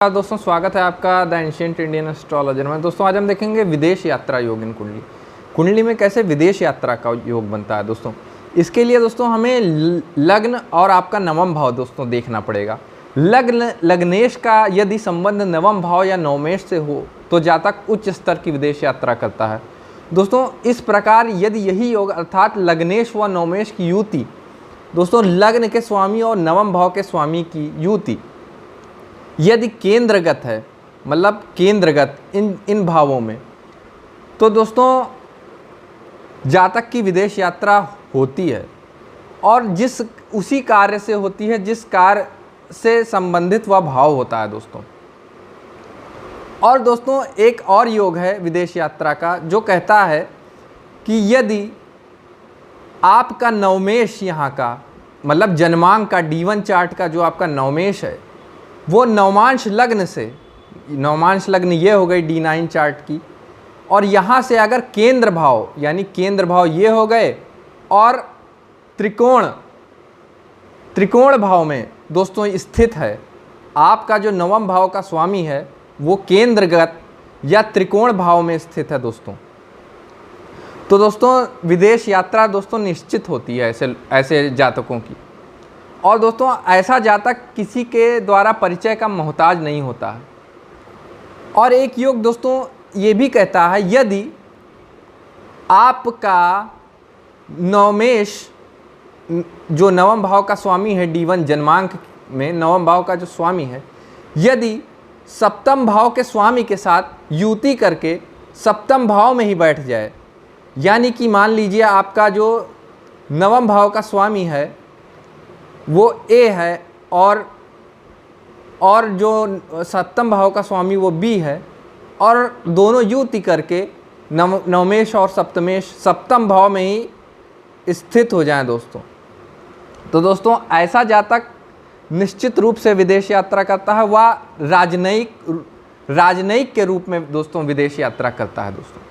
दोस्तों स्वागत है आपका द एंशिएंट इंडियन एस्ट्रोलॉजर में। दोस्तों आज हम देखेंगे विदेश यात्रा योग इन कुंडली कुंडली में कैसे विदेश यात्रा का योग बनता है। दोस्तों इसके लिए दोस्तों हमें लग्न और आपका नवम भाव दोस्तों देखना पड़ेगा। लग्नेश का यदि संबंध नवम भाव या नवमेश से हो तो जातक उच्च स्तर की विदेश यात्रा करता है। दोस्तों इस प्रकार यदि यही योग अर्थात लग्नेश व नवमेश की युति, दोस्तों लग्न के स्वामी और नवम भाव के स्वामी की युति यदि केंद्रगत है, मतलब केंद्रगत इन भावों में, तो दोस्तों जातक की विदेश यात्रा होती है और उसी कार्य से होती है जिस कार्य से संबंधित वह भाव होता है दोस्तों। और दोस्तों एक और योग है विदेश यात्रा का जो कहता है कि यदि आपका नवमेश यहाँ का, मतलब जन्मांक का D1 चार्ट का जो आपका नवमेश है वो नवमांश लग्न से, नवमांश लग्न ये हो गई D9 चार्ट की, और यहाँ से अगर केंद्र भाव यानी केंद्र भाव ये हो गए और त्रिकोण भाव में दोस्तों स्थित है, आपका जो नवम भाव का स्वामी है वो केंद्रगत या त्रिकोण भाव में स्थित है दोस्तों, तो दोस्तों विदेश यात्रा दोस्तों निश्चित होती है ऐसे जातकों की। और दोस्तों ऐसा जातक किसी के द्वारा परिचय का मोहताज नहीं होता है। और एक योग दोस्तों ये भी कहता है यदि आपका नवमेश जो नवम भाव का स्वामी है D1 जन्मांक में नवम भाव का जो स्वामी है, यदि सप्तम भाव के स्वामी के साथ युति करके सप्तम भाव में ही बैठ जाए, यानी कि मान लीजिए आपका जो नवम भाव का स्वामी है वो A है और जो सप्तम भाव का स्वामी वो B है, और दोनों युति करके नवमेश और सप्तमेश सप्तम भाव में ही स्थित हो जाएं दोस्तों, तो दोस्तों ऐसा जातक निश्चित रूप से विदेश यात्रा करता है। वह राजनयिक के रूप में दोस्तों विदेश यात्रा करता है दोस्तों।